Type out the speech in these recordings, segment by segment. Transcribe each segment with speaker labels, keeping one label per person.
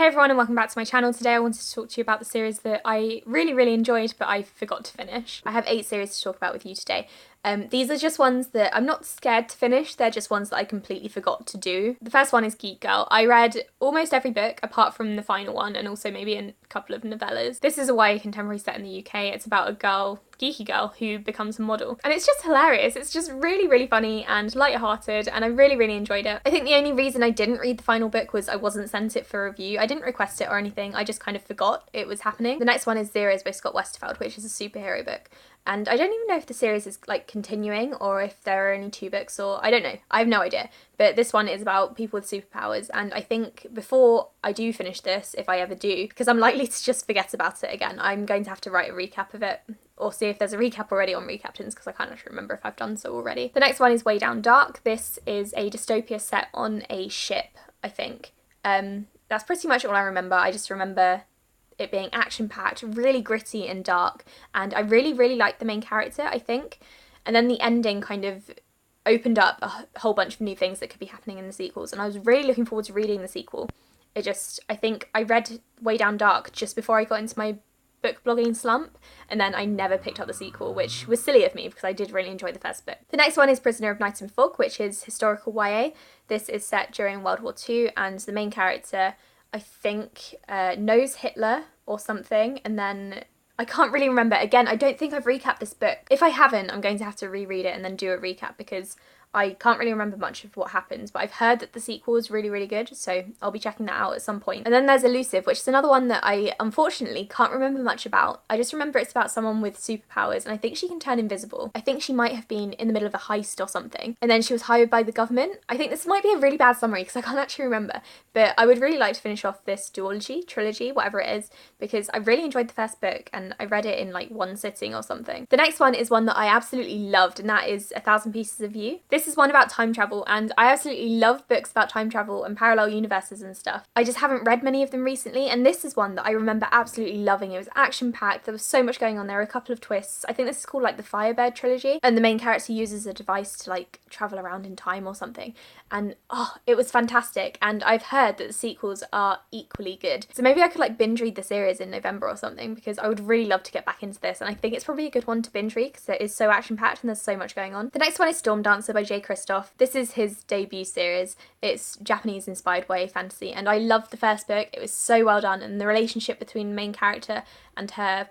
Speaker 1: everyone and welcome back to my channel. Today I wanted to talk to you about the series that I really enjoyed but I forgot to finish. I have 8 series to talk about with you today. These are just ones that I'm not scared to finish, they're just ones that I completely forgot to do. The first one is Geek Girl. I read almost every book apart from the final one and also maybe a couple of novellas. This is a YA contemporary set in the UK. It's about a girl, geeky girl, who becomes a model. And it's just hilarious. It's just really funny and light-hearted and I really enjoyed it. I think the only reason I didn't read the final book was I wasn't sent it for review. I didn't request it or anything, I just kind of forgot it was happening. The next one is Zeros by Scott Westerfeld, which is a superhero book. And I don't even know if the series is like continuing or if there are only 2 books or I don't know. I have no idea. But this one is about people with superpowers and I think before I do finish this, if I ever do, because I'm likely to just forget about it again, I'm going to have to write a recap of it or see if there's a recap already on Recaptains because I can't actually remember if I've done so already. The next one is Way Down Dark. This is a dystopia set on a ship, I think. That's pretty much all I remember. I just remember it being action-packed, really gritty and dark, and I really liked the main character, I think. And then the ending kind of opened up a whole bunch of new things that could be happening in the sequels, and I was really looking forward to reading the sequel. I think I read Way Down Dark just before I got into my book blogging slump, and then I never picked up the sequel, which was silly of me because I did really enjoy the first book. The next one is Prisoner of Night and Fog, which is historical YA. This is set during World War II, and the main character, I think, knows Hitler or something, and then I can't really remember. Again, I don't think I've recapped this book. If I haven't, I'm going to have to reread it and then do a recap because I can't really remember much of what happens, but I've heard that the sequel is really good, so I'll be checking that out at some point. And then there's Illusive, which is another one that I unfortunately can't remember much about. I just remember it's about someone with superpowers, and I think she can turn invisible. I think she might have been in the middle of a heist or something, and then she was hired by the government. I think this might be a really bad summary because I can't actually remember, but I would really like to finish off this duology, trilogy, whatever it is, because I really enjoyed the first book, and I read it in like one sitting or something. The next one is one that I absolutely loved, and that is 1,000 Pieces of You. This is one about time travel, and I absolutely love books about time travel and parallel universes and stuff. I just haven't read many of them recently, and this is one that I remember absolutely loving. It was action-packed, there was so much going on, there were a couple of twists. I think this is called like the Firebird Trilogy, and the main character uses a device to like travel around in time or something, and oh, it was fantastic. And I've heard that the sequels are equally good, so maybe I could like binge read the series in November or something because I would really love to get back into this, and I think it's probably a good one to binge read because it is so action-packed and there's so much going on. The next one is Stormdancer by J. Kristoff. This is his debut series. It's Japanese inspired YA fantasy, and I loved the first book. It was so well done, and the relationship between the main character and her,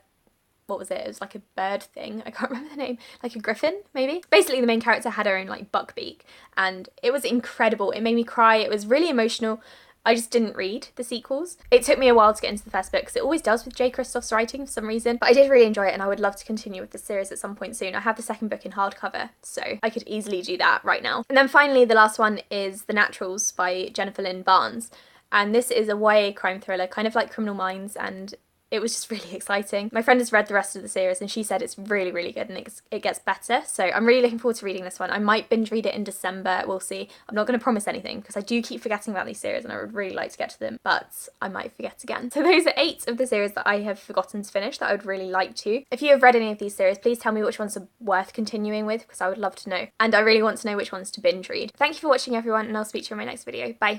Speaker 1: what was it? It was like a bird thing. I can't remember the name. Like a griffin, maybe? Basically, the main character had her own like buckbeak, and it was incredible. It made me cry. It was really emotional. I just didn't read the sequels. It took me a while to get into the first book because it always does with J. Kristoff's writing for some reason, but I did really enjoy it and I would love to continue with the series at some point soon. I have the second book in hardcover, so I could easily do that right now. And then finally, the last one is The Naturals by Jennifer Lynn Barnes, and this is a YA crime thriller, kind of like Criminal Minds, and it was just really exciting. My friend has read the rest of the series and she said it's really good and it gets better. So I'm really looking forward to reading this one. I might binge read it in December, we'll see. I'm not going to promise anything because I do keep forgetting about these series and I would really like to get to them, but I might forget again. So those are 8 of the series that I have forgotten to finish that I would really like to. If you have read any of these series, please tell me which ones are worth continuing with because I would love to know. And I really want to know which ones to binge read. Thank you for watching everyone, and I'll speak to you in my next video. Bye.